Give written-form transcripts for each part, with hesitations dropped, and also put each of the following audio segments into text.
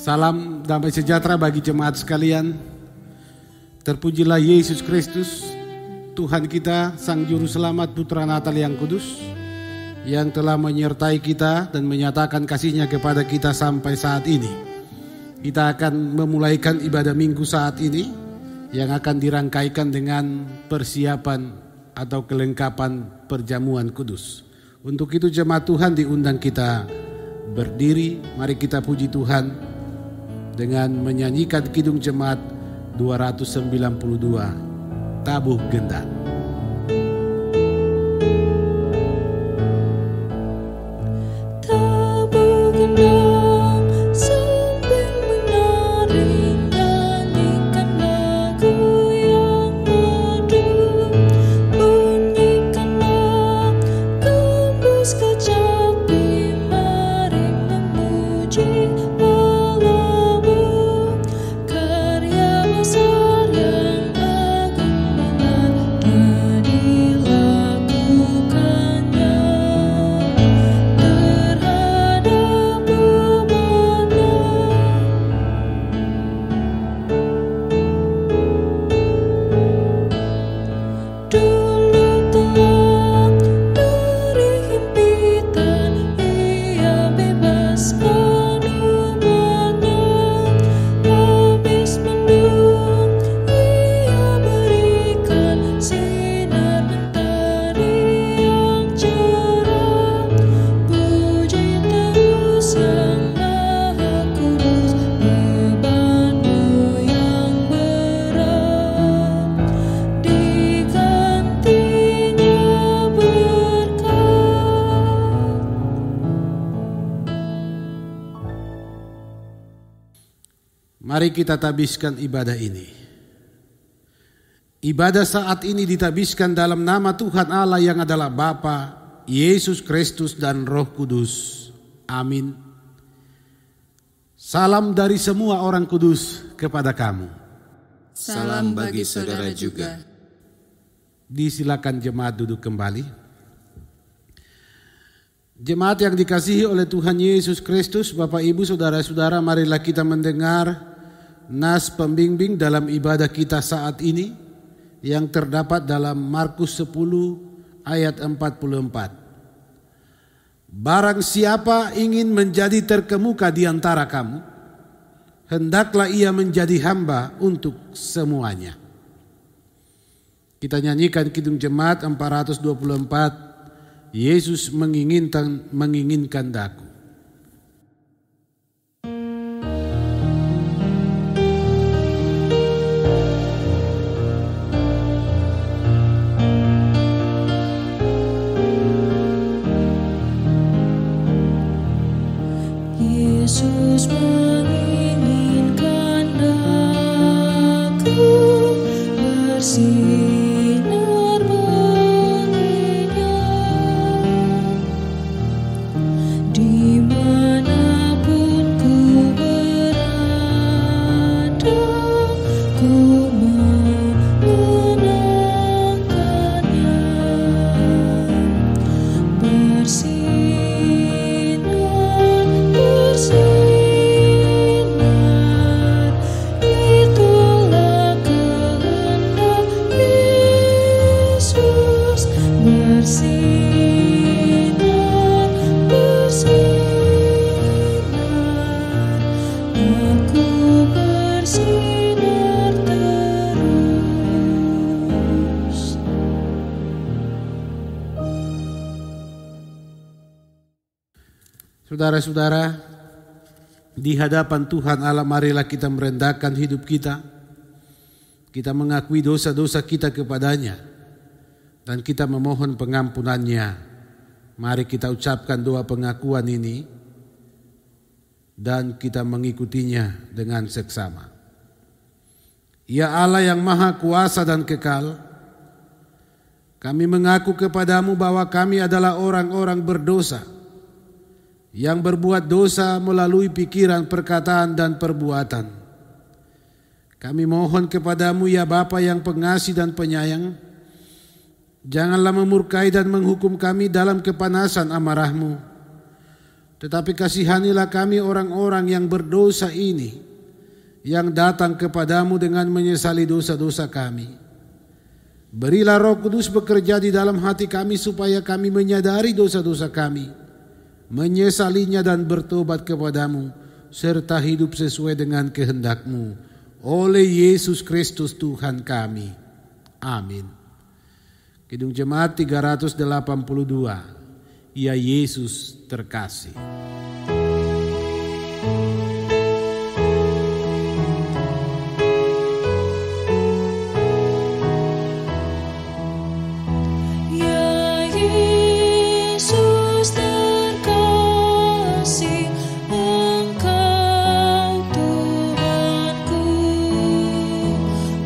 Salam damai sejahtera bagi jemaat sekalian. Terpujilah Yesus Kristus, Tuhan kita, Sang Juru Selamat, Putra Natal yang kudus, yang telah menyertai kita dan menyatakan kasih-Nya kepada kita sampai saat ini. Kita akan memulaikan ibadah minggu saat ini, yang akan dirangkaikan dengan persiapan atau kelengkapan perjamuan kudus. Untuk itu jemaat Tuhan diundang kita berdiri. Mari kita puji Tuhan dengan menyanyikan Kidung Jemaat 292, Tabuh Gendan. Mari kita tabiskan ibadah ini. Ibadah saat ini ditabiskan dalam nama Tuhan Allah yang adalah Bapa, Yesus Kristus dan Roh Kudus. Amin. Salam dari semua orang kudus kepada kamu. Salam bagi saudara juga. Disilakan jemaat duduk kembali. Jemaat yang dikasihi oleh Tuhan Yesus Kristus, Bapak Ibu, Saudara-saudara, marilah kita mendengar nas pembimbing dalam ibadah kita saat ini yang terdapat dalam Markus 10 ayat 44. Barang siapa ingin menjadi terkemuka di antara kamu, hendaklah ia menjadi hamba untuk semuanya. Kita nyanyikan Kidung Jemaat 424, Yesus menginginkan daku. Yesus menginginkan daku bersinar baginya, dimanapun ku berada, ku menenangkannya. Bersinar, itulah kehendak Yesus. Bersinar, bersinar, aku bersinar terus. Saudara-saudara, di hadapan Tuhan Allah marilah kita merendahkan hidup kita. Kita mengakui dosa-dosa kita kepadanya dan kita memohon pengampunannya. Mari kita ucapkan doa pengakuan ini dan kita mengikutinya dengan seksama. Ya Allah yang maha kuasa dan kekal, kami mengaku kepadamu bahwa kami adalah orang-orang berdosa yang berbuat dosa melalui pikiran, perkataan, dan perbuatan. Kami mohon kepadamu ya Bapa yang pengasih dan penyayang, janganlah memurkai dan menghukum kami dalam kepanasan amarahmu, Tetapi kasihanilah kami orang-orang yang berdosa ini, yang datang kepadamu dengan menyesali dosa-dosa kami. Berilah Roh Kudus bekerja di dalam hati kami supaya kami menyadari dosa-dosa kami, menyesalinya dan bertobat kepadamu, serta hidup sesuai dengan kehendak-Mu. Oleh Yesus Kristus Tuhan kami. Amin. Kidung Jemaat 382. Ya Yesus terkasih. Ya Yesus terkasih, Engkau Tuhanku.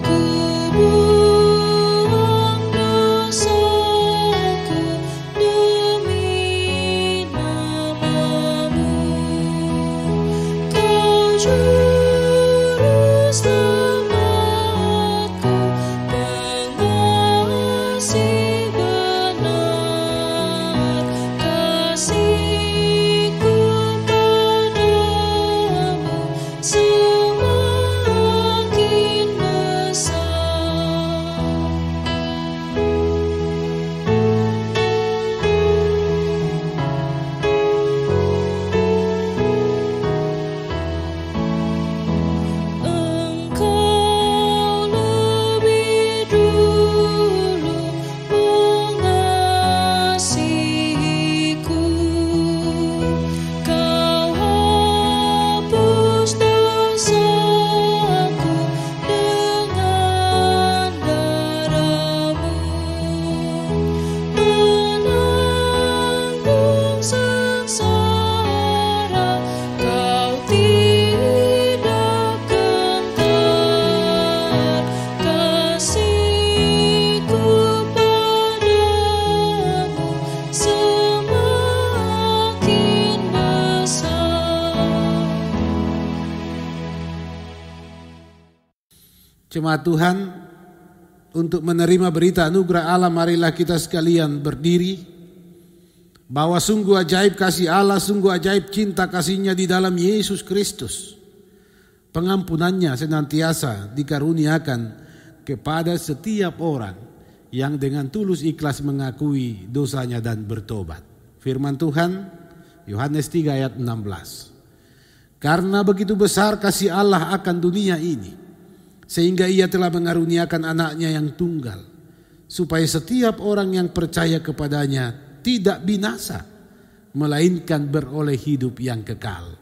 Ku buang dosaku demi nama-Mu. Kau juru selamatku, pengasih benar. Kasih-Ku padamu semakin besar. Engkau lebih dulu mengasihiku. Kau hapus dosaku dengan darah-Mu. Menanggung sengsara Kau tidak gentar. Kasih-Ku padamu semakin besar. Jemaat Tuhan, untuk menerima berita anugerah Allah, marilah kita sekalian berdiri. Bahwa sungguh ajaib kasih Allah, sungguh ajaib cinta kasih-Nya di dalam Yesus Kristus. Pengampunannya senantiasa dikaruniakan kepada setiap orang yang dengan tulus ikhlas mengakui dosanya dan bertobat. Firman Tuhan, Yohanes 3 ayat 16. Karena begitu besar kasih Allah akan dunia ini, sehingga Ia telah mengaruniakan anaknya yang tunggal, supaya setiap orang yang percaya kepadanya tidak binasa, melainkan beroleh hidup yang kekal.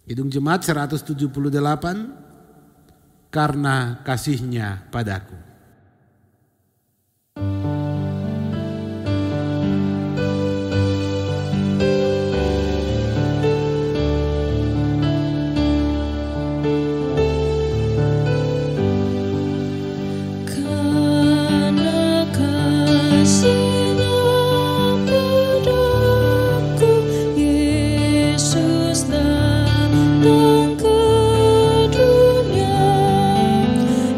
Kidung Jemaat 178, karena kasih-Nya padaku. Karena kasih-Nya padaku, Yesus datang ke dunia.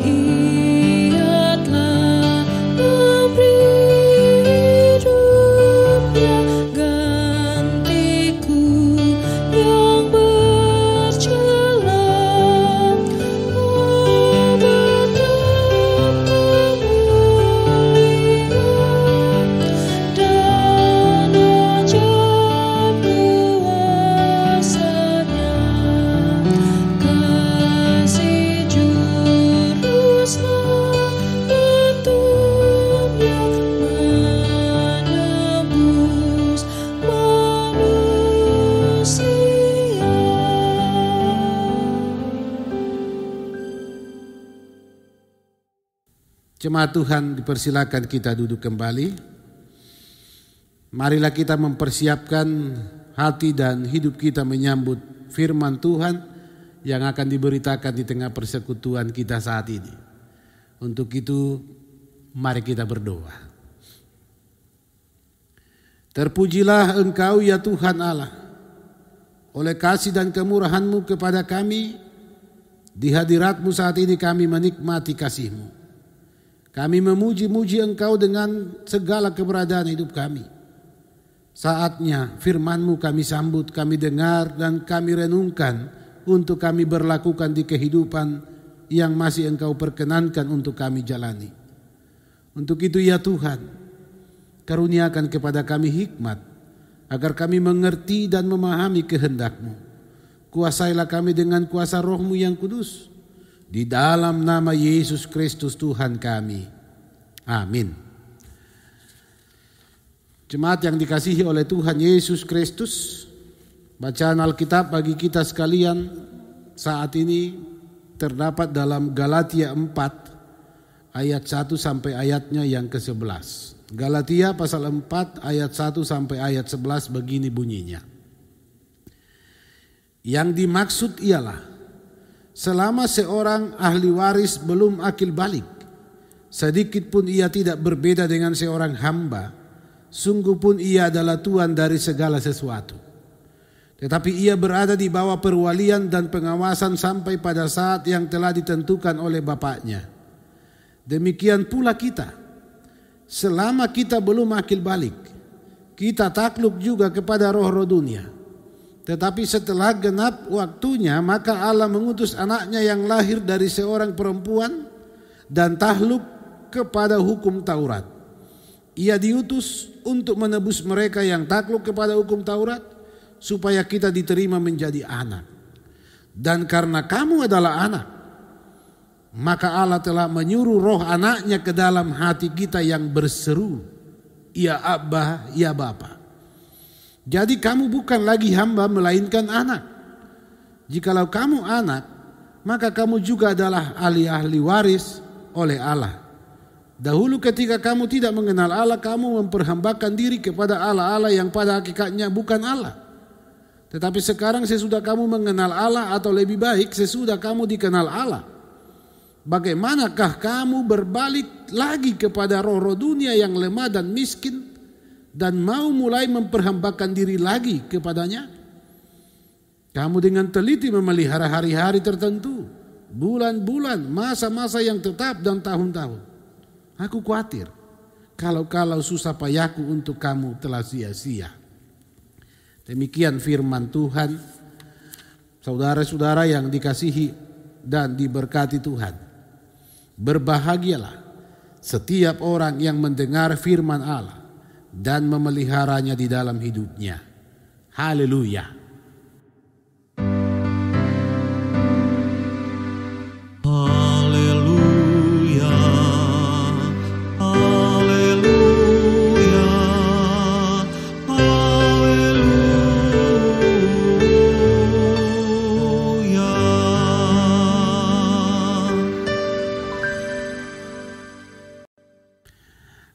Ia telah memberi hidupnya, gantiku yang bercela. Dan ajaib kuasa-Nya, kasih juru selamat-Nya menebus manusia. Jemaat Tuhan, dipersilakan kita duduk kembali. Marilah kita mempersiapkan hati dan hidup kita menyambut firman Tuhan yang akan diberitakan di tengah persekutuan kita saat ini. Untuk itu, mari kita berdoa. Terpujilah Engkau ya Tuhan Allah, oleh kasih dan kemurahan-Mu kepada kami. Di hadirat-Mu saat ini kami menikmati kasih-Mu. Kami memuji-muji Engkau dengan segala keberadaan hidup kami. Saatnya firman-Mu kami sambut, kami dengar dan kami renungkan untuk kami berlakukan di kehidupan yang masih Engkau perkenankan untuk kami jalani. Untuk itu ya Tuhan, karuniakan kepada kami hikmat agar kami mengerti dan memahami kehendak-Mu. Kuasailah kami dengan kuasa Roh-Mu yang kudus. Di dalam nama Yesus Kristus Tuhan kami. Amin. Jemaat yang dikasihi oleh Tuhan Yesus Kristus, bacaan Alkitab bagi kita sekalian saat ini terdapat dalam Galatia 4 ayat 1 sampai ayatnya yang ke-11. Galatia pasal 4 ayat 1 sampai ayat 11 begini bunyinya. Yang dimaksud ialah selama seorang ahli waris belum akil balik, sedikit pun ia tidak berbeda dengan seorang hamba, sungguh pun ia adalah tuan dari segala sesuatu. Tetapi ia berada di bawah perwalian dan pengawasan sampai pada saat yang telah ditentukan oleh Bapaknya. Demikian pula kita, selama kita belum akil balik, kita takluk juga kepada roh-roh dunia. Tetapi setelah genap waktunya, maka Allah mengutus anaknya yang lahir dari seorang perempuan dan takluk kepada hukum Taurat. Ia diutus untuk menebus mereka yang takluk kepada hukum Taurat, supaya kita diterima menjadi anak. Dan karena kamu adalah anak, maka Allah telah menyuruh roh anaknya ke dalam hati kita yang berseru, ya Abba, ya Bapa. Jadi kamu bukan lagi hamba melainkan anak. Jikalau kamu anak, maka kamu juga adalah ahli-ahli waris oleh Allah. Dahulu ketika kamu tidak mengenal Allah, kamu memperhambakan diri kepada Allah-Allah yang pada hakikatnya bukan Allah. Tetapi sekarang sesudah kamu mengenal Allah, atau lebih baik sesudah kamu dikenal Allah, bagaimanakah kamu berbalik lagi kepada roh-roh dunia yang lemah dan miskin dan mau mulai memperhambakan diri lagi kepadanya? Kamu dengan teliti memelihara hari-hari tertentu, bulan-bulan, masa-masa yang tetap dan tahun-tahun. Aku khawatir kalau susah payahku untuk kamu telah sia-sia. Demikian firman Tuhan. Saudara-saudara yang dikasihi dan diberkati Tuhan, berbahagialah setiap orang yang mendengar firman Allah dan memeliharanya di dalam hidupnya. Haleluya. Haleluya. Haleluya. Haleluya.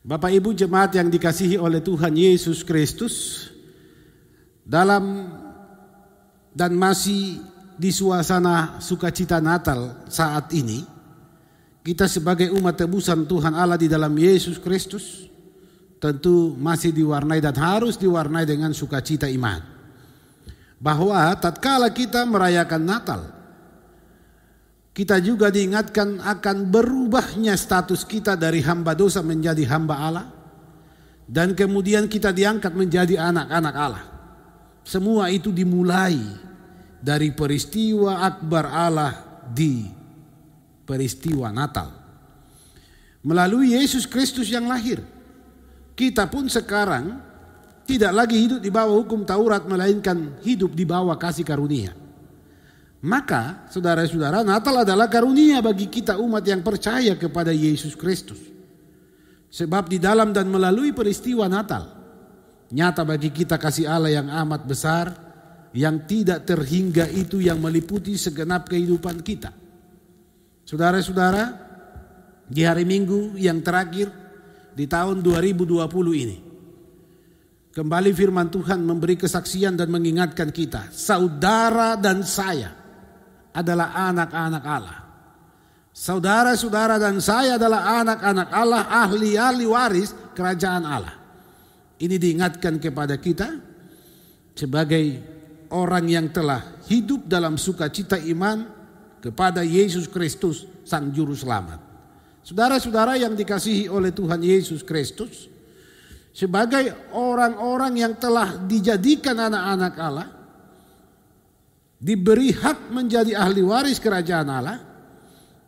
Bapak Ibu jemaat yang dikasihi oleh Tuhan Yesus Kristus, dalam dan masih di suasana sukacita Natal saat ini, kita sebagai umat tebusan Tuhan Allah di dalam Yesus Kristus tentu masih diwarnai dan harus diwarnai dengan sukacita iman. Bahwa tatkala kita merayakan Natal, kita juga diingatkan akan berubahnya status kita dari hamba dosa menjadi hamba Allah, dan kemudian kita diangkat menjadi anak-anak Allah. Semua itu dimulai dari peristiwa akbar Allah di peristiwa Natal. Melalui Yesus Kristus yang lahir, kita pun sekarang tidak lagi hidup di bawah hukum Taurat, melainkan hidup di bawah kasih karunia. Maka saudara-saudara, Natal adalah karunia bagi kita umat yang percaya kepada Yesus Kristus. Sebab di dalam dan melalui peristiwa Natal, nyata bagi kita kasih Allah yang amat besar, yang tidak terhingga itu yang meliputi segenap kehidupan kita. Saudara-saudara, di hari Minggu yang terakhir di tahun 2020 ini, kembali firman Tuhan memberi kesaksian dan mengingatkan kita, saudara dan saya adalah anak-anak Allah. Saudara-saudara dan saya adalah anak-anak Allah, ahli-ahli waris kerajaan Allah. Ini diingatkan kepada kita sebagai orang yang telah hidup dalam sukacita iman kepada Yesus Kristus, Sang Juru Selamat. Saudara-saudara yang dikasihi oleh Tuhan Yesus Kristus, sebagai orang-orang yang telah dijadikan anak-anak Allah, diberi hak menjadi ahli waris kerajaan Allah,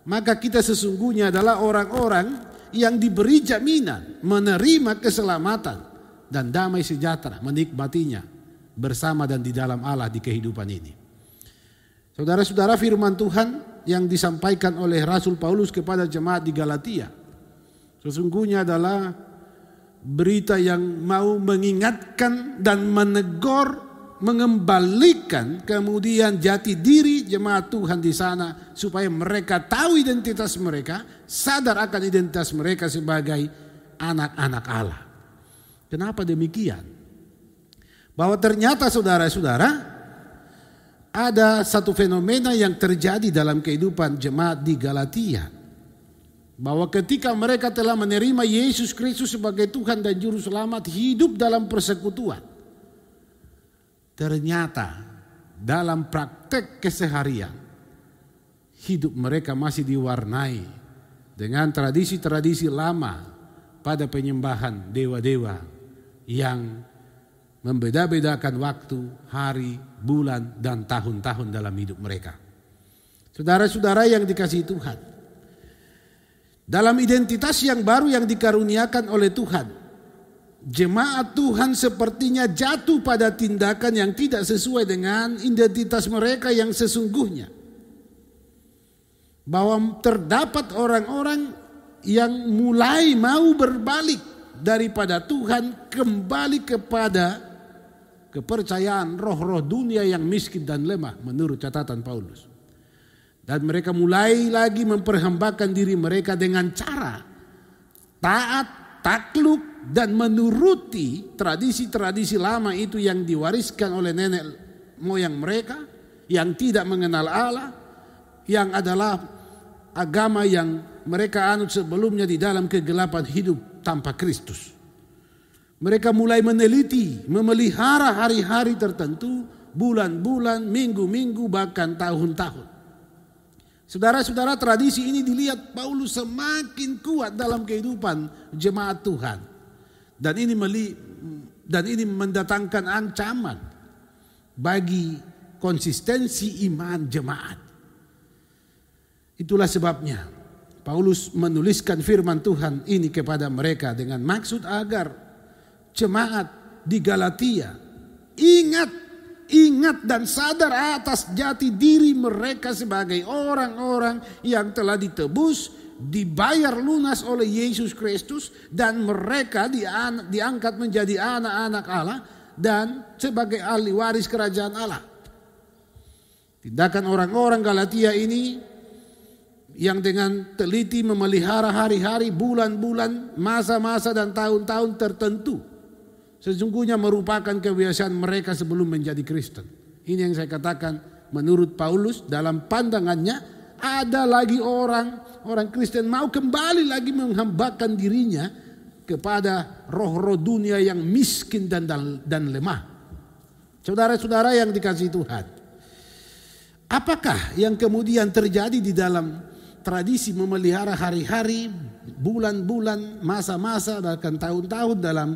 maka kita sesungguhnya adalah orang-orang yang diberi jaminan menerima keselamatan dan damai sejahtera, menikmatinya bersama dan di dalam Allah di kehidupan ini. Saudara-saudara, firman Tuhan yang disampaikan oleh Rasul Paulus kepada jemaat di Galatia sesungguhnya adalah berita yang mau mengingatkan dan menegur, mengembalikan kemudian jati diri jemaat Tuhan di sana supaya mereka tahu identitas mereka, sadar akan identitas mereka sebagai anak-anak Allah. Kenapa demikian? Bahwa ternyata saudara-saudara, ada satu fenomena yang terjadi dalam kehidupan jemaat di Galatia. Bahwa ketika mereka telah menerima Yesus Kristus sebagai Tuhan dan Juru Selamat, hidup dalam persekutuan, ternyata dalam praktek keseharian, hidup mereka masih diwarnai dengan tradisi-tradisi lama pada penyembahan dewa-dewa yang membeda-bedakan waktu, hari, bulan, dan tahun-tahun dalam hidup mereka. Saudara-saudara yang dikasihi Tuhan, dalam identitas yang baru yang dikaruniakan oleh Tuhan, jemaat Tuhan sepertinya jatuh pada tindakan yang tidak sesuai dengan identitas mereka yang sesungguhnya. Bahwa terdapat orang-orang yang mulai mau berbalik daripada Tuhan kembali kepada kepercayaan roh-roh dunia yang miskin dan lemah menurut catatan Paulus. Dan mereka mulai lagi memperhambakan diri mereka dengan cara taat, takluk, dan menuruti tradisi-tradisi lama itu yang diwariskan oleh nenek moyang mereka, yang tidak mengenal Allah, yang adalah agama yang mereka anut sebelumnya di dalam kegelapan hidup tanpa Kristus. Mereka mulai meneliti, memelihara hari-hari tertentu, bulan-bulan, minggu-minggu, bahkan tahun-tahun. Saudara-saudara, tradisi ini dilihat Paulus semakin kuat dalam kehidupan jemaat Tuhan. Dan ini mendatangkan ancaman bagi konsistensi iman jemaat. Itulah sebabnya Paulus menuliskan firman Tuhan ini kepada mereka dengan maksud agar jemaat di Galatia ingat dan sadar atas jati diri mereka sebagai orang-orang yang telah ditebus, dibayar lunas oleh Yesus Kristus, dan mereka diangkat menjadi anak-anak Allah dan sebagai ahli waris kerajaan Allah. Tindakan orang-orang Galatia ini yang dengan teliti memelihara hari-hari, bulan-bulan, masa-masa dan tahun-tahun tertentu sesungguhnya merupakan kebiasaan mereka sebelum menjadi Kristen. Ini yang saya katakan, menurut Paulus dalam pandangannya ada lagi orang Kristen mau kembali lagi menghambakan dirinya kepada roh-roh dunia yang miskin dan lemah. Saudara-saudara yang dikasihi Tuhan, apakah yang kemudian terjadi di dalam tradisi memelihara hari-hari, bulan-bulan, masa-masa, bahkan tahun-tahun dalam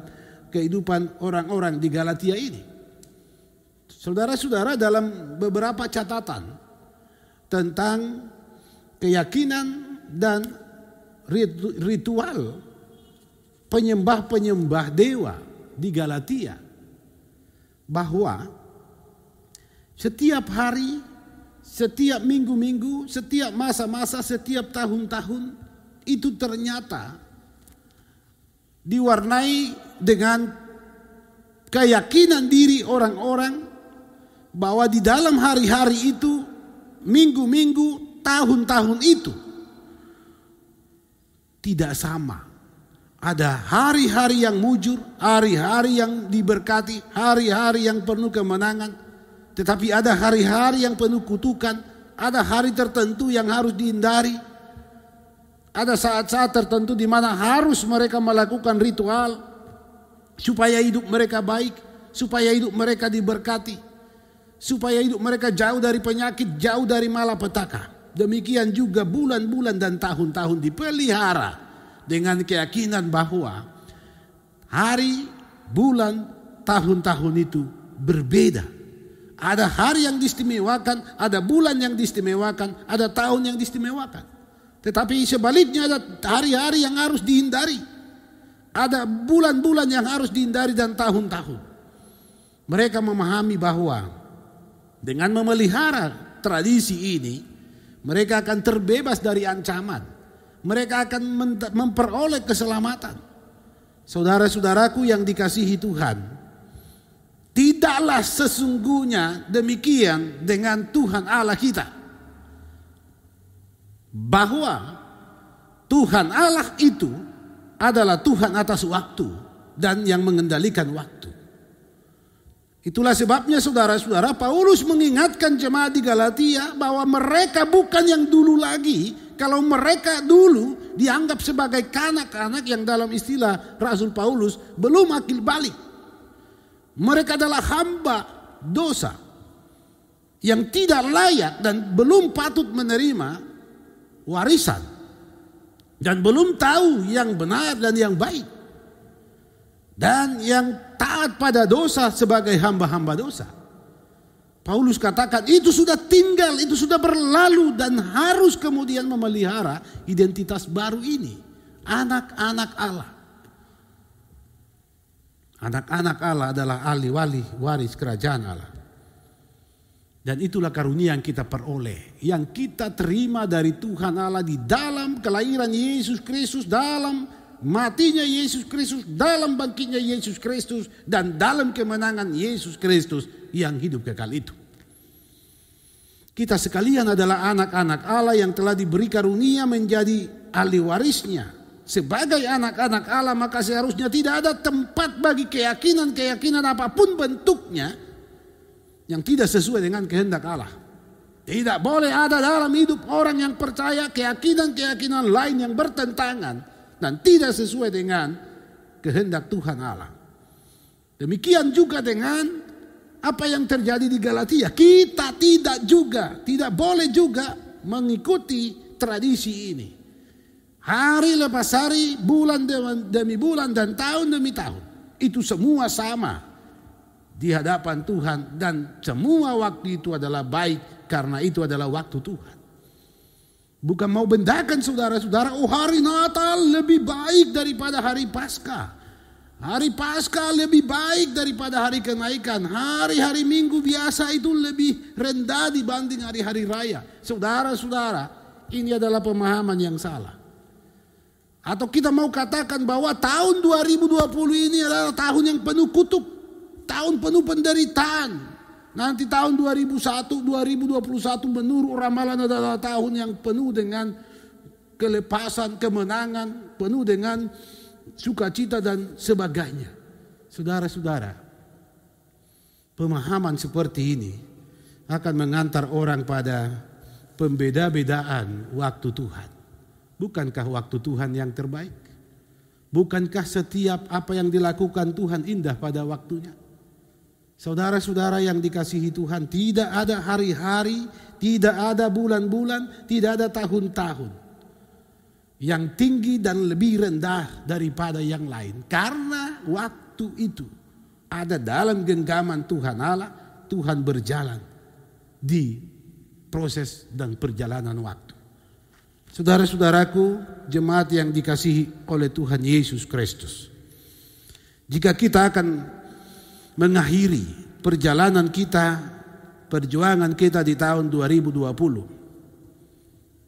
kehidupan orang-orang di Galatia ini? Saudara-saudara, dalam beberapa catatan tentang keyakinan dan ritual penyembah-penyembah dewa di Galatia, bahwa setiap hari, setiap minggu-minggu, setiap masa-masa, setiap tahun-tahun itu ternyata diwarnai dengan keyakinan diri orang-orang bahwa di dalam hari-hari itu, minggu-minggu, tahun-tahun itu tidak sama. Ada hari-hari yang mujur, hari-hari yang diberkati, hari-hari yang penuh kemenangan, tetapi ada hari-hari yang penuh kutukan, ada hari tertentu yang harus dihindari. Ada saat-saat tertentu di mana harus mereka melakukan ritual supaya hidup mereka baik, supaya hidup mereka diberkati, supaya hidup mereka jauh dari penyakit, jauh dari malapetaka. Demikian juga bulan-bulan dan tahun-tahun dipelihara dengan keyakinan bahwa Hari, bulan, tahun-tahun itu berbeda. Ada hari yang diistimewakan, ada bulan yang diistimewakan, ada tahun yang diistimewakan. Tetapi sebaliknya ada hari-hari yang harus dihindari. Ada bulan-bulan yang harus dihindari dan tahun-tahun. Mereka memahami bahwa dengan memelihara tradisi ini, mereka akan terbebas dari ancaman. Mereka akan memperoleh keselamatan. Saudara-saudaraku yang dikasihi Tuhan, tidaklah sesungguhnya demikian dengan Tuhan Allah kita. Bahwa Tuhan Allah itu adalah Tuhan atas waktu dan yang mengendalikan waktu. Itulah sebabnya saudara-saudara, Paulus mengingatkan jemaat di Galatia bahwa mereka bukan yang dulu lagi. Kalau mereka dulu dianggap sebagai kanak-kanak yang dalam istilah Rasul Paulus belum akil balik. Mereka adalah hamba dosa yang tidak layak dan belum patut menerima warisan. Dan belum tahu yang benar dan yang baik. Dan yang taat pada dosa sebagai hamba-hamba dosa. Paulus katakan itu sudah tinggal, itu sudah berlalu dan harus kemudian memelihara identitas baru ini. Anak-anak Allah. Anak-anak Allah adalah ahli waris kerajaan Allah. Dan itulah karunia yang kita peroleh. Yang kita terima dari Tuhan Allah di dalam kelahiran Yesus Kristus, dalam matinya Yesus Kristus, dalam bangkitnya Yesus Kristus, dan dalam kemenangan Yesus Kristus yang hidup kekal itu. Kita sekalian adalah anak-anak Allah yang telah diberi karunia menjadi ahli warisnya. Sebagai anak-anak Allah maka seharusnya tidak ada tempat bagi keyakinan-keyakinan apapun bentuknya yang tidak sesuai dengan kehendak Allah. Tidak boleh ada dalam hidup orang yang percaya keyakinan-keyakinan lain yang bertentangan dan tidak sesuai dengan kehendak Tuhan Allah. Demikian juga dengan apa yang terjadi di Galatia. Kita tidak boleh juga mengikuti tradisi ini. Hari lepas hari, bulan demi bulan dan tahun demi tahun. Itu semua sama di hadapan Tuhan dan semua waktu itu adalah baik karena itu adalah waktu Tuhan. Bukan mau bendakan saudara-saudara, hari Natal lebih baik daripada hari Paskah. Hari Paskah lebih baik daripada hari kenaikan. Hari-hari Minggu biasa itu lebih rendah dibanding hari-hari raya. Saudara-saudara, ini adalah pemahaman yang salah. Atau kita mau katakan bahwa tahun 2020 ini adalah tahun yang penuh kutuk. Tahun penuh penderitaan. Nanti tahun 2021 menurut ramalan adalah tahun yang penuh dengan kelepasan, kemenangan, penuh dengan sukacita dan sebagainya. Saudara-saudara, pemahaman seperti ini akan mengantar orang pada pembeda-bedaan waktu Tuhan. Bukankah waktu Tuhan yang terbaik? Bukankah setiap apa yang dilakukan Tuhan indah pada waktunya? Saudara-saudara yang dikasihi Tuhan, tidak ada hari-hari, tidak ada bulan-bulan, tidak ada tahun-tahun yang tinggi dan lebih rendah daripada yang lain. Karena waktu itu ada dalam genggaman Tuhan Allah, Tuhan berjalan di proses dan perjalanan waktu. Saudara-saudaraku, jemaat yang dikasihi oleh Tuhan Yesus Kristus. Jika kita akan mengakhiri perjalanan kita, perjuangan kita di tahun 2020.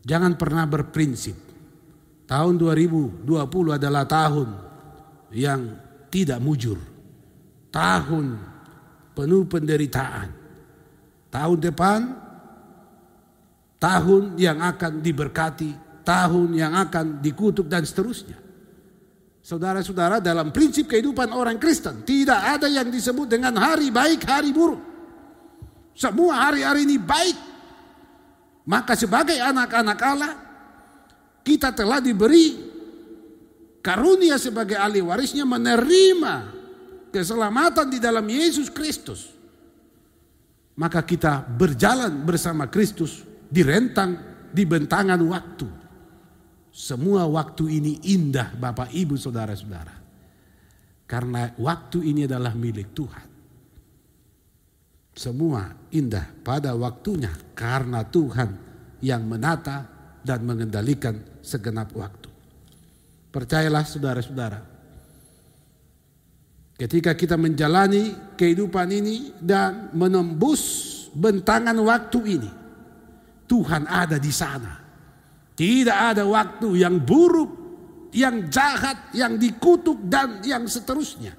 Jangan pernah berprinsip tahun 2020 adalah tahun yang tidak mujur. Tahun penuh penderitaan. Tahun depan, tahun yang akan diberkati, tahun yang akan dikutuk dan seterusnya. Saudara-saudara, dalam prinsip kehidupan orang Kristen tidak ada yang disebut dengan hari baik, hari buruk. Semua hari-hari ini baik. Maka sebagai anak-anak Allah, kita telah diberi karunia sebagai ahli warisnya menerima keselamatan di dalam Yesus Kristus. Maka kita berjalan bersama Kristus di bentangan waktu. Semua waktu ini indah Bapak Ibu Saudara-saudara. Karena waktu ini adalah milik Tuhan. Semua indah pada waktunya karena Tuhan yang menata dan mengendalikan segenap waktu. Percayalah saudara-saudara, ketika kita menjalani kehidupan ini dan menembus bentangan waktu ini, Tuhan ada di sana. Tidak ada waktu yang buruk, yang jahat, yang dikutuk dan yang seterusnya.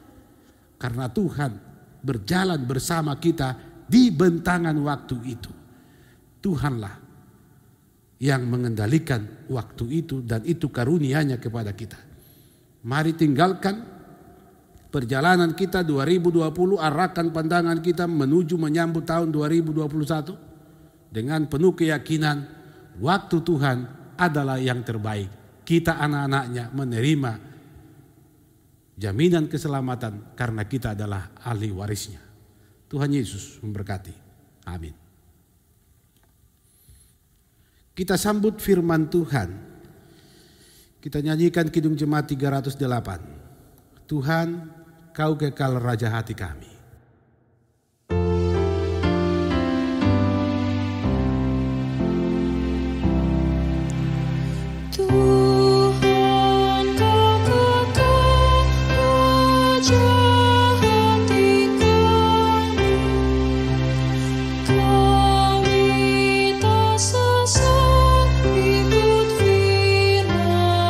Karena Tuhan berjalan bersama kita di bentangan waktu itu. Tuhanlah yang mengendalikan waktu itu dan itu karunia-Nya kepada kita. Mari tinggalkan perjalanan kita 2020, arahkan pandangan kita menuju menyambut tahun 2021 dengan penuh keyakinan waktu Tuhan adalah yang terbaik. Kita anak-anaknya menerima jaminan keselamatan karena kita adalah ahli warisnya. Tuhan Yesus memberkati. Amin. Kita sambut firman Tuhan. Kita nyanyikan Kidung Jemaat 308. Tuhan, Kau kekal raja hati kami. Tuhan, Kau kekal raja hati kami. Kami tak sesat ikut firman-Mu,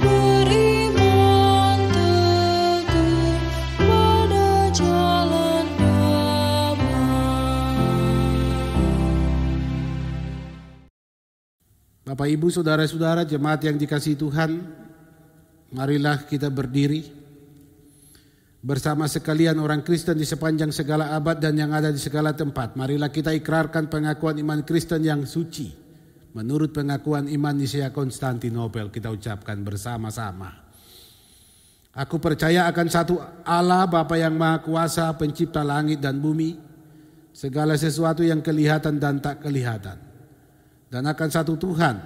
beriman teguh pada jalan damai. Bapak, Ibu, saudara-saudara, jemaat yang dikasihi Tuhan, marilah kita berdiri bersama sekalian orang Kristen di sepanjang segala abad dan yang ada di segala tempat. Marilah kita ikrarkan pengakuan iman Kristen yang suci menurut pengakuan iman Nisea Konstantinopel. Kita ucapkan bersama-sama. Aku percaya akan satu Allah, Bapa yang Maha Kuasa, pencipta langit dan bumi, segala sesuatu yang kelihatan dan tak kelihatan, dan akan satu Tuhan,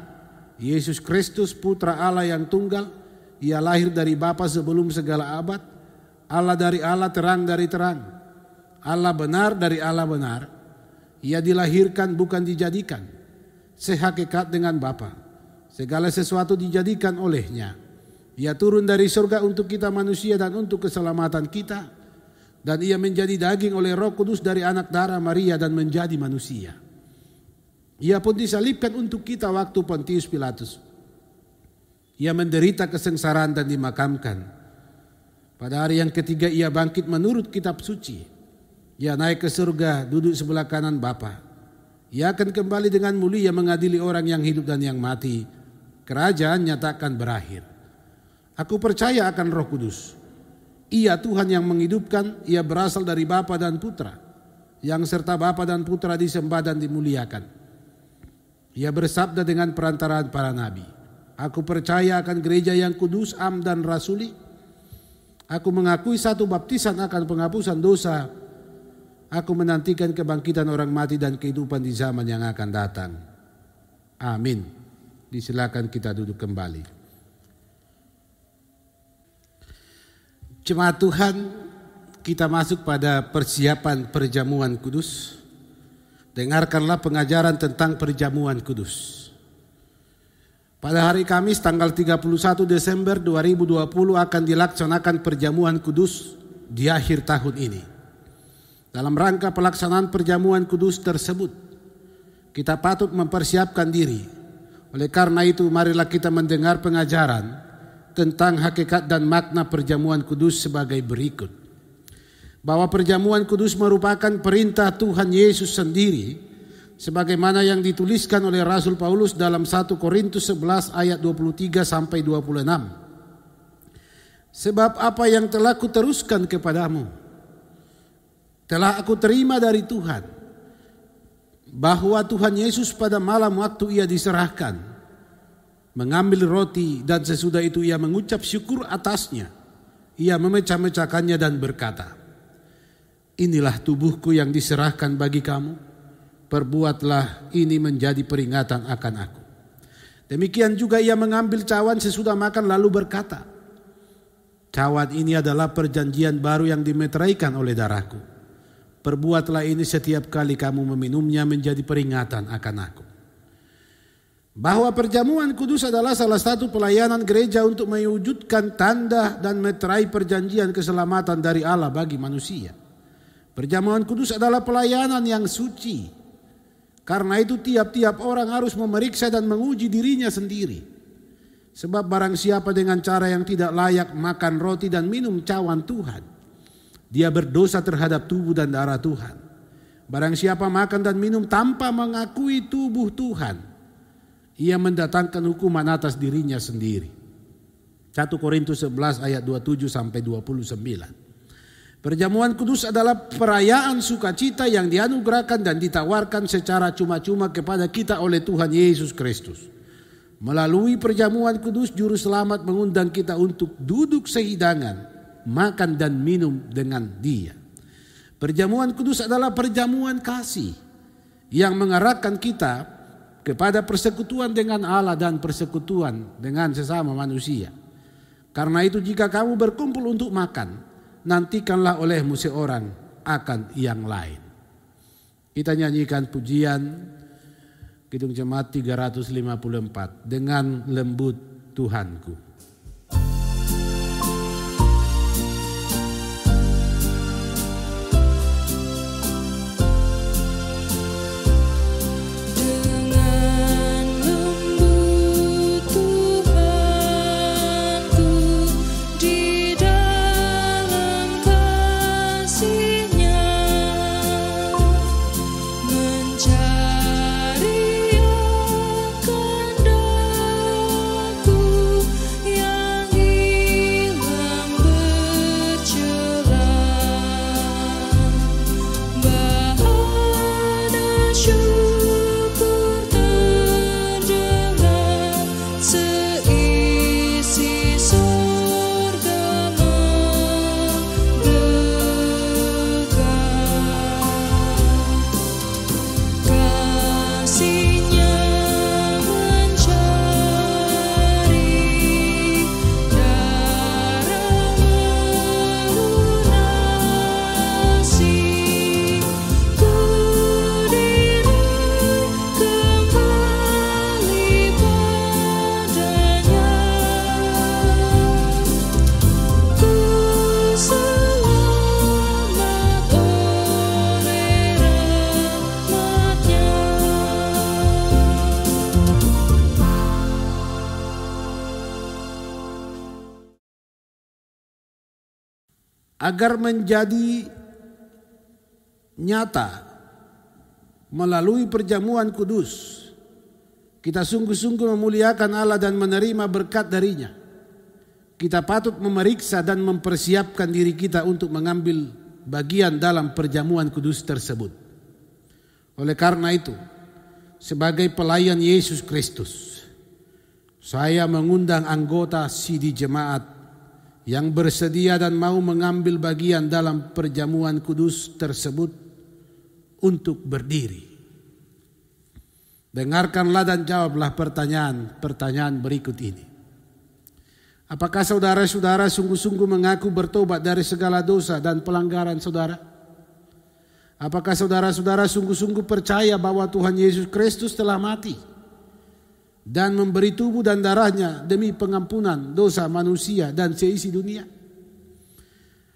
Yesus Kristus, Putra Allah yang tunggal. Ia lahir dari Bapa sebelum segala abad, Allah dari Allah, terang dari terang, Allah benar dari Allah benar. Ia dilahirkan bukan dijadikan, sehakikat dengan Bapa. Segala sesuatu dijadikan olehnya. Ia turun dari surga untuk kita manusia dan untuk keselamatan kita. Dan ia menjadi daging oleh Roh Kudus dari anak darah Maria dan menjadi manusia. Ia pun disalibkan untuk kita waktu Pontius Pilatus. Ia menderita kesengsaraan dan dimakamkan. Pada hari yang ketiga ia bangkit menurut kitab suci. Ia naik ke surga, duduk sebelah kanan Bapa. Ia akan kembali dengan mulia mengadili orang yang hidup dan yang mati. Kerajaan nyatakan berakhir. Aku percaya akan Roh Kudus. Ia Tuhan yang menghidupkan, ia berasal dari Bapa dan Putra, yang serta Bapa dan Putra disembah dan dimuliakan. Ia bersabda dengan perantaraan para nabi. Aku percaya akan gereja yang kudus, am dan rasuli. Aku mengakui satu baptisan akan penghapusan dosa. Aku menantikan kebangkitan orang mati dan kehidupan di zaman yang akan datang. Amin. Disilakan kita duduk kembali. Jemaat Tuhan, kita masuk pada persiapan perjamuan kudus. Dengarkanlah pengajaran tentang perjamuan kudus. Pada hari Kamis tanggal 31 Desember 2020 akan dilaksanakan perjamuan kudus di akhir tahun ini. Dalam rangka pelaksanaan perjamuan kudus tersebut, kita patut mempersiapkan diri. Oleh karena itu, marilah kita mendengar pengajaran tentang hakikat dan makna perjamuan kudus sebagai berikut. Bahwa perjamuan kudus merupakan perintah Tuhan Yesus sendiri, sebagaimana yang dituliskan oleh Rasul Paulus dalam 1 Korintus 11 ayat 23 sampai 26. Sebab apa yang telah kuteruskan kepadamu, telah aku terima dari Tuhan, bahwa Tuhan Yesus pada malam waktu ia diserahkan, mengambil roti dan sesudah itu ia mengucap syukur atasnya. Ia memecah-mecahkannya dan berkata, inilah tubuhku yang diserahkan bagi kamu, perbuatlah ini menjadi peringatan akan aku. Demikian juga ia mengambil cawan sesudah makan lalu berkata, Cawan ini adalah perjanjian baru yang dimeteraikan oleh darahku. Perbuatlah ini setiap kali kamu meminumnya menjadi peringatan akan aku. Bahwa perjamuan kudus adalah salah satu pelayanan gereja untuk mewujudkan tanda dan meterai perjanjian keselamatan dari Allah bagi manusia. Perjamuan kudus adalah pelayanan yang suci. Karena itu tiap-tiap orang harus memeriksa dan menguji dirinya sendiri. Sebab barang siapa dengan cara yang tidak layak makan roti dan minum cawan Tuhan, dia berdosa terhadap tubuh dan darah Tuhan. Barang siapa makan dan minum tanpa mengakui tubuh Tuhan, ia mendatangkan hukuman atas dirinya sendiri. 1 Korintus 11 ayat 27 sampai 29. Perjamuan kudus adalah perayaan sukacita yang dianugerahkan dan ditawarkan secara cuma-cuma kepada kita oleh Tuhan Yesus Kristus. Melalui perjamuan kudus, Juru Selamat mengundang kita untuk duduk sehidangan, makan dan minum dengan Dia. Perjamuan kudus adalah perjamuan kasih yang mengarahkan kita kepada persekutuan dengan Allah dan persekutuan dengan sesama manusia. Karena itu jika kamu berkumpul untuk makan, nantikanlah olehmu seorang akan yang lain. Kita nyanyikan pujian Kidung Jemaat 354, dengan lembut Tuhanku. Agar menjadi nyata melalui perjamuan kudus, kita sungguh-sungguh memuliakan Allah dan menerima berkat darinya. Kita patut memeriksa dan mempersiapkan diri kita untuk mengambil bagian dalam perjamuan kudus tersebut. Oleh karena itu, sebagai pelayan Yesus Kristus, saya mengundang anggota CD Jemaat yang bersedia dan mau mengambil bagian dalam perjamuan kudus tersebut untuk berdiri. Dengarkanlah dan jawablah pertanyaan berikut ini. Apakah saudara-saudara sungguh-sungguh mengaku bertobat dari segala dosa dan pelanggaran saudara? Apakah saudara-saudara sungguh-sungguh percaya bahwa Tuhan Yesus Kristus telah mati dan memberi tubuh dan darahnya demi pengampunan dosa manusia dan seisi dunia?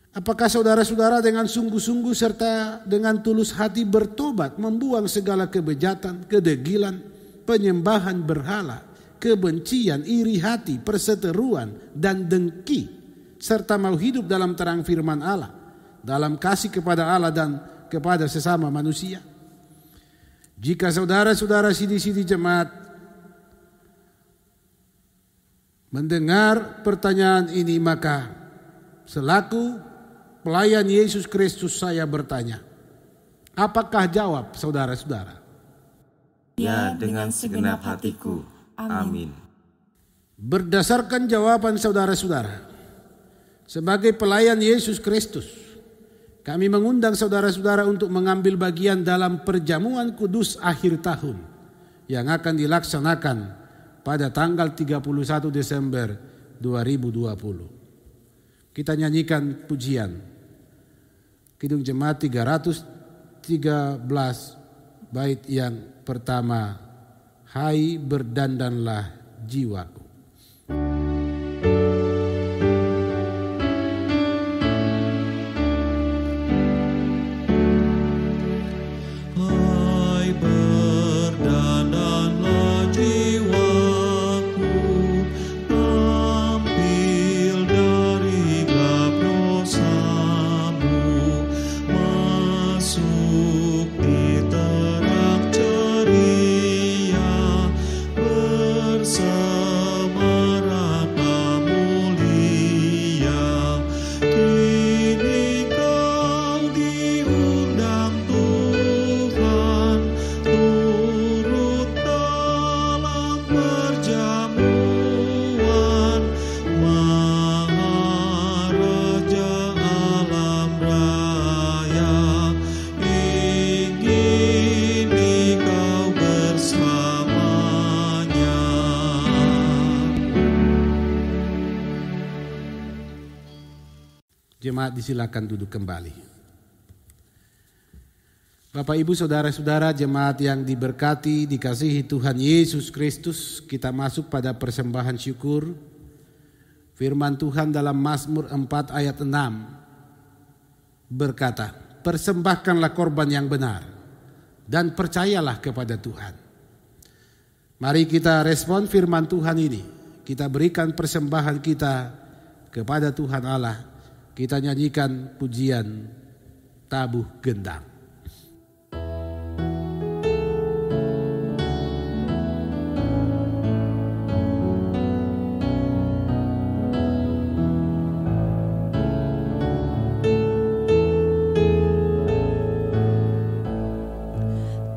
Apakah saudara-saudara dengan sungguh-sungguh serta dengan tulus hati bertobat, membuang segala kebejatan, kedegilan, penyembahan berhala, kebencian, iri hati, perseteruan, dan dengki, serta mau hidup dalam terang firman Allah, dalam kasih kepada Allah dan kepada sesama manusia? Jika saudara-saudara CD Jemaat mendengar pertanyaan ini, maka selaku pelayan Yesus Kristus saya bertanya, apakah jawab saudara-saudara? Ya, dengan segenap hatiku. Amin. Berdasarkan jawaban saudara-saudara, sebagai pelayan Yesus Kristus, kami mengundang saudara-saudara untuk mengambil bagian dalam perjamuan kudus akhir tahun yang akan dilaksanakan pada tanggal 31 Desember 2020. Kita nyanyikan pujian. Kidung Jemaat 313 bait yang pertama. Hai berdandanlah jiwaku. Hai berdandanlah jiwaku, tampil dari gelap dosamu, masuk di terang ceria, bersemaraklah mulia. Kini kau diundang Tuhan, turut dalam perjamuan Maharaja alam raya. Ingin kau bersamanya. Jemaat disilakan duduk kembali. Bapak Ibu Saudara-saudara jemaat yang diberkati dikasihi Tuhan Yesus Kristus, kita masuk pada persembahan syukur. Firman Tuhan dalam Mazmur 4 ayat 6 berkata, persembahkanlah korban yang benar dan percayalah kepada Tuhan. Mari kita respon firman Tuhan ini. Kita berikan persembahan kita kepada Tuhan Allah. Kita nyanyikan pujian tabuh gendang.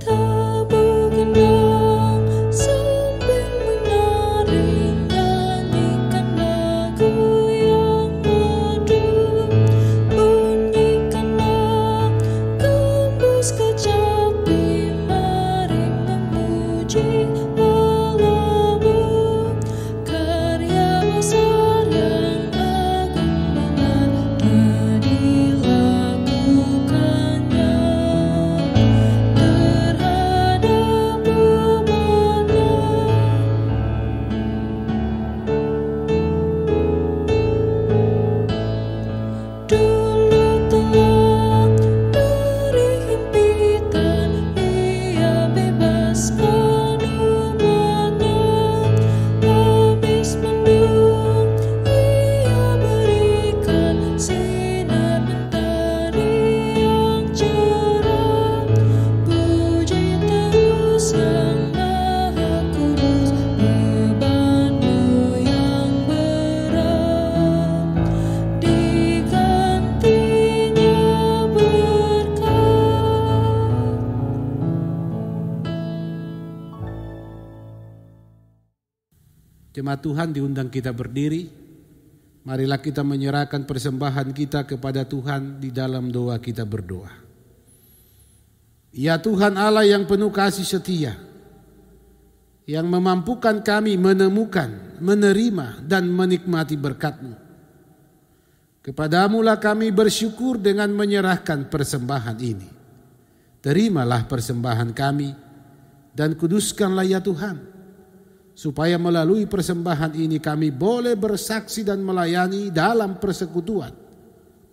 Tabuh gendang sambil menari, nyanyikan lagu yang merdu, bunyikanlah gembus kecapi, mari memuji Allahmu, karya besar yang agung banget telah dilakukannya terhadap umatnya. Dulu telah dari himpitan Ia bebaskan umatnya, habis mendung Ia berikan sinar mentari yang cerah. Puji terus Yang Maha Kudus, bebanmu yang berat digantinya berkat. Jemaat Tuhan diundang kita berdiri. Marilah kita menyerahkan persembahan kita kepada Tuhan di dalam doa kita berdoa. Ya Tuhan Allah yang penuh kasih setia, yang memampukan kami menemukan, menerima dan menikmati berkat-Mu. Kepadamu-lah kami bersyukur dengan menyerahkan persembahan ini. Terimalah persembahan kami dan kuduskanlah ya Tuhan, supaya melalui persembahan ini kami boleh bersaksi dan melayani dalam persekutuan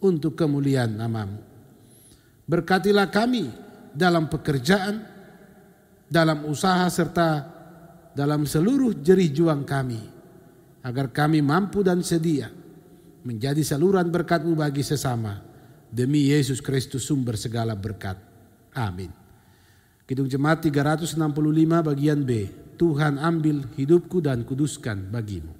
untuk kemuliaan nama-Mu. Berkatilah kami dalam pekerjaan, dalam usaha serta dalam seluruh jerih juang kami, agar kami mampu dan sedia menjadi saluran berkat-Mu bagi sesama, demi Yesus Kristus sumber segala berkat. Amin. Kidung Jemaat 365 bagian B. Tuhan ambil hidupku dan kuduskan bagi-Mu.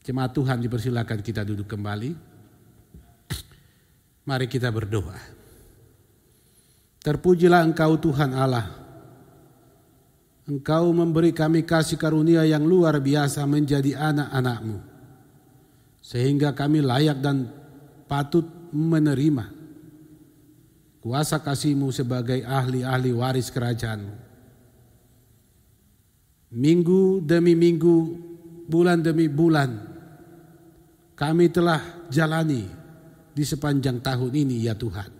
Jemaat Tuhan dipersilakan kita duduk kembali. Mari kita berdoa. Terpujilah Engkau Tuhan Allah. Engkau memberi kami kasih karunia yang luar biasa menjadi anak-anak-Mu. Sehingga kami layak dan patut menerima kuasa kasih-Mu sebagai ahli-ahli waris kerajaan-Mu. Minggu demi minggu, bulan demi bulan, kami telah jalani di sepanjang tahun ini ya Tuhan.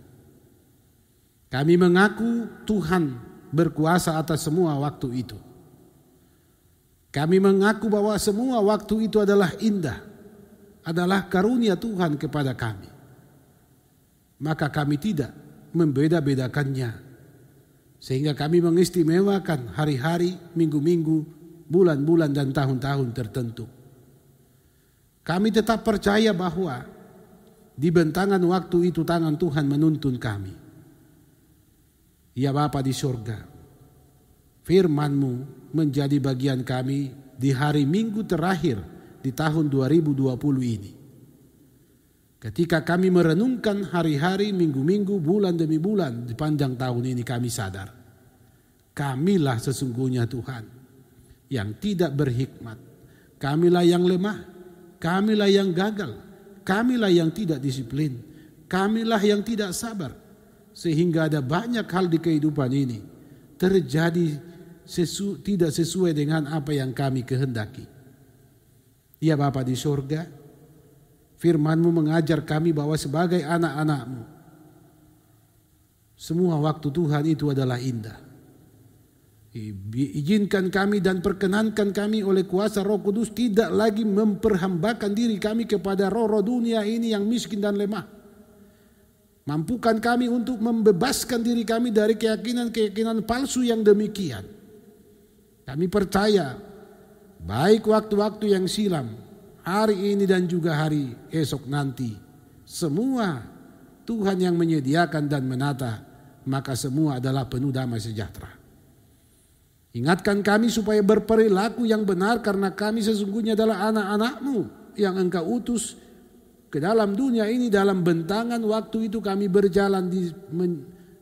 Kami mengaku Tuhan berkuasa atas semua waktu itu. Kami mengaku bahwa semua waktu itu adalah indah, adalah karunia Tuhan kepada kami. Maka kami tidak membeda-bedakannya, sehingga kami mengistimewakan hari-hari, minggu-minggu, bulan-bulan dan tahun-tahun tertentu. Kami tetap percaya bahwa di bentangan waktu itu tangan Tuhan menuntun kami. Ya Bapa di surga, firman-Mu menjadi bagian kami di hari Minggu terakhir di tahun 2020 ini. Ketika kami merenungkan hari-hari, minggu-minggu, bulan demi bulan di panjang tahun ini, kami sadar kamilah sesungguhnya Tuhan yang tidak berhikmat. Kamilah yang lemah, kamilah yang gagal, kamilah yang tidak disiplin, kamilah yang tidak sabar. Sehingga ada banyak hal di kehidupan ini terjadi tidak sesuai dengan apa yang kami kehendaki. Ya Bapa di surga, firman-Mu mengajar kami bahwa sebagai anak-anak-Mu, semua waktu Tuhan itu adalah indah. Izinkan kami dan perkenankan kami oleh kuasa Roh Kudus tidak lagi memperhambakan diri kami kepada roh-roh dunia ini yang miskin dan lemah. Mampukan kami untuk membebaskan diri kami dari keyakinan-keyakinan palsu yang demikian. Kami percaya baik waktu-waktu yang silam, hari ini dan juga hari esok nanti, semua Tuhan yang menyediakan dan menata, maka semua adalah penuh damai sejahtera. Ingatkan kami supaya berperilaku yang benar karena kami sesungguhnya adalah anak-anak-Mu yang Engkau utus ke dalam dunia ini. Dalam bentangan waktu itu kami berjalan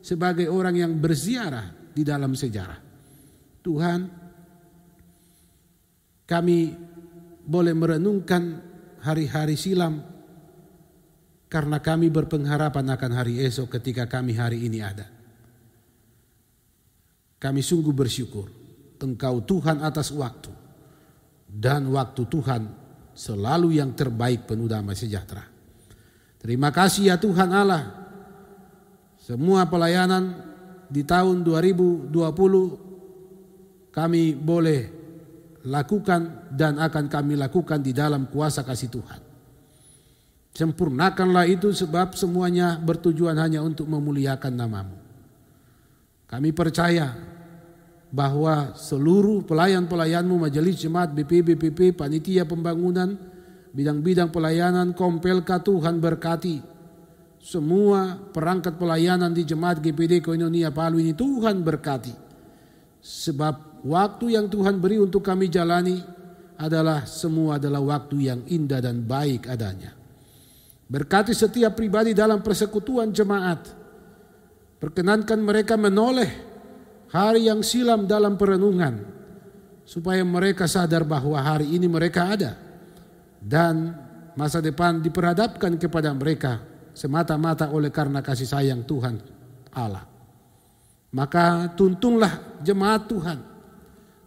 sebagai orang yang berziarah di dalam sejarah. Tuhan, kami boleh merenungkan hari-hari silam karena kami berpengharapan akan hari esok ketika kami hari ini ada. Kami sungguh bersyukur Engkau Tuhan atas waktu, dan waktu Tuhan selalu yang terbaik penuh damai sejahtera. Terima kasih ya Tuhan Allah. Semua pelayanan di tahun 2020 kami boleh lakukan dan akan kami lakukan di dalam kuasa kasih Tuhan. Sempurnakanlah itu sebab semuanya bertujuan hanya untuk memuliakan nama-Mu. Kami percaya bahwa seluruh pelayan-pelayan-Mu, majelis jemaat, BP, panitia pembangunan, bidang-bidang pelayanan, Kompelka, Tuhan berkati. Semua perangkat pelayanan di jemaat GPD Koinonia Palu ini Tuhan berkati. Sebab waktu yang Tuhan beri untuk kami jalani semua adalah waktu yang indah dan baik adanya. Berkati setiap pribadi dalam persekutuan jemaat. Perkenankan mereka menoleh hari yang silam dalam perenungan, supaya mereka sadar bahwa hari ini mereka ada dan masa depan diperhadapkan kepada mereka semata-mata oleh karena kasih sayang Tuhan Allah. Maka tuntunlah jemaat Tuhan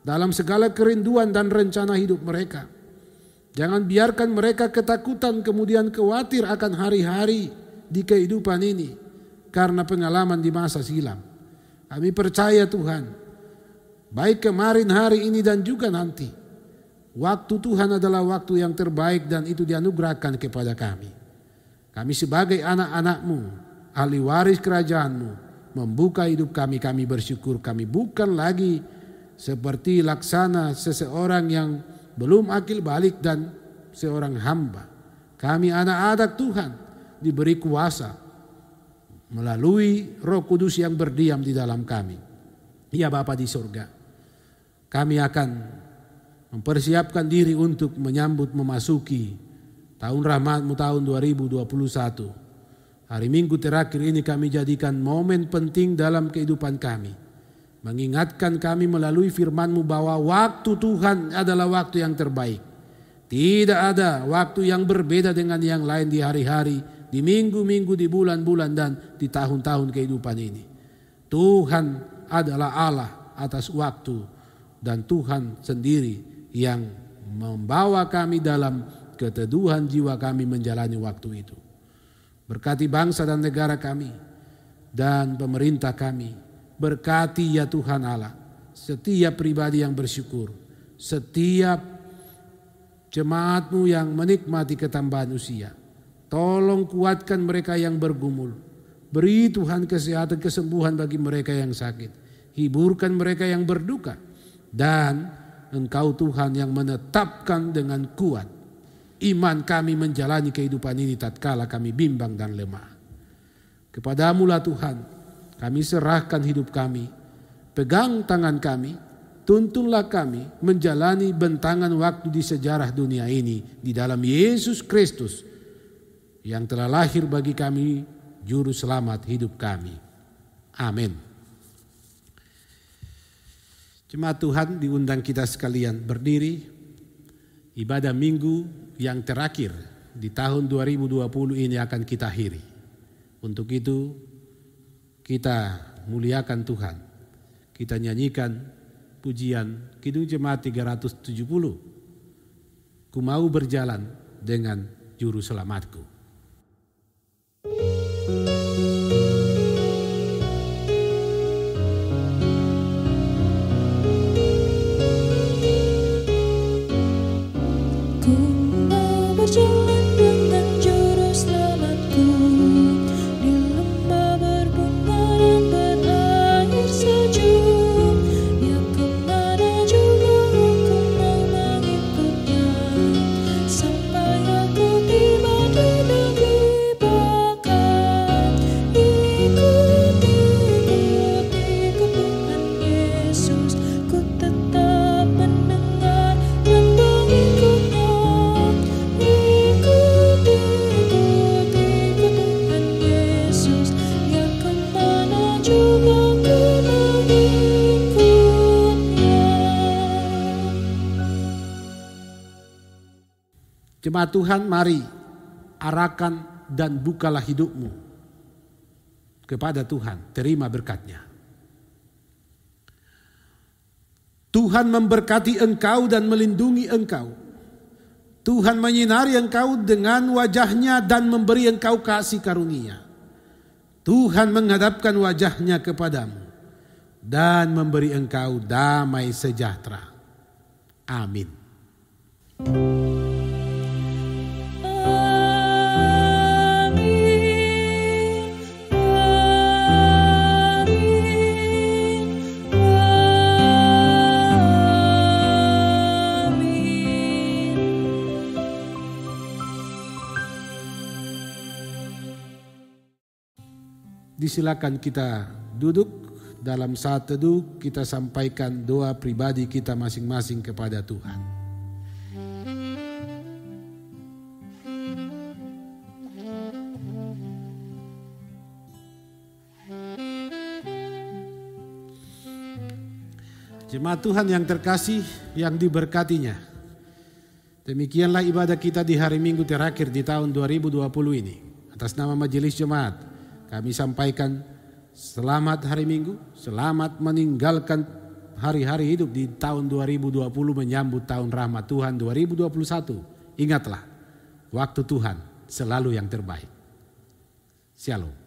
dalam segala kerinduan dan rencana hidup mereka. Jangan biarkan mereka ketakutan kemudian khawatir akan hari-hari di kehidupan ini karena pengalaman di masa silam. Kami percaya Tuhan, baik kemarin, hari ini dan juga nanti, waktu Tuhan adalah waktu yang terbaik dan itu dianugerahkan kepada kami. Kami sebagai anak-anak-Mu, ahli waris kerajaan-Mu, membuka hidup kami bersyukur. Kami bukan lagi seperti laksana seseorang yang belum akil balik dan seorang hamba. Kami anak-anak Tuhan diberi kuasa melalui Roh Kudus yang berdiam di dalam kami. Ya Bapa di surga, kami akan mempersiapkan diri untuk memasuki tahun rahmat-Mu tahun 2021. Hari Minggu terakhir ini kami jadikan momen penting dalam kehidupan kami. Mengingatkan kami melalui firman-Mu bahwa waktu Tuhan adalah waktu yang terbaik. Tidak ada waktu yang berbeda dengan yang lain di hari-hari, di minggu-minggu, di bulan-bulan, dan di tahun-tahun kehidupan ini. Tuhan adalah Allah atas waktu, dan Tuhan sendiri yang membawa kami dalam keteduhan jiwa kami menjalani waktu itu. Berkati bangsa dan negara kami dan pemerintah kami. Berkati ya Tuhan Allah setiap pribadi yang bersyukur, setiap jemaat-Mu yang menikmati ketambahan usia. Tolong kuatkan mereka yang bergumul. Beri Tuhan kesehatan, kesembuhan bagi mereka yang sakit. Hiburkan mereka yang berduka. Dan Engkau Tuhan yang menetapkan dengan kuat iman kami menjalani kehidupan ini tatkala kami bimbang dan lemah. Kepadamu-lah Tuhan, kami serahkan hidup kami. Pegang tangan kami, tuntunlah kami menjalani bentangan waktu di sejarah dunia ini di dalam Yesus Kristus yang telah lahir bagi kami, juru selamat hidup kami. Amin. Jemaat Tuhan, diundang kita sekalian berdiri. Ibadah minggu yang terakhir di tahun 2020 ini akan kita akhiri. Untuk itu kita muliakan Tuhan. Kita nyanyikan pujian Kidung Jemaat 370. Ku mau berjalan dengan juru selamatku. Berjalan dengan juru selamatku di lembah berbunga dan berair sejuk. Ya kemana juga aku mau mengikutnya, sampai aku tiba di negeri bakal. Ikut Tuhan Yesus, ku tetap mendengar dan mengikutnya. Jemaat Tuhan, mari arahkan dan bukalah hidupmu kepada Tuhan, terima berkat-Nya. Tuhan memberkati engkau dan melindungi engkau. Tuhan menyinari engkau dengan wajah-Nya dan memberi engkau kasih karunia. Tuhan menghadapkan wajah-Nya kepadamu dan memberi engkau damai sejahtera. Amin. Disilakan kita duduk. Dalam saat teduh kita sampaikan doa pribadi kita masing-masing kepada Tuhan. Jemaat Tuhan yang terkasih, yang diberkatinya. Demikianlah ibadah kita di hari Minggu terakhir di tahun 2020 ini. Atas nama Majelis Jemaat kami sampaikan selamat hari Minggu, selamat meninggalkan hari-hari hidup di tahun 2020 menyambut tahun rahmat Tuhan 2021. Ingatlah, waktu Tuhan selalu yang terbaik. Shalom.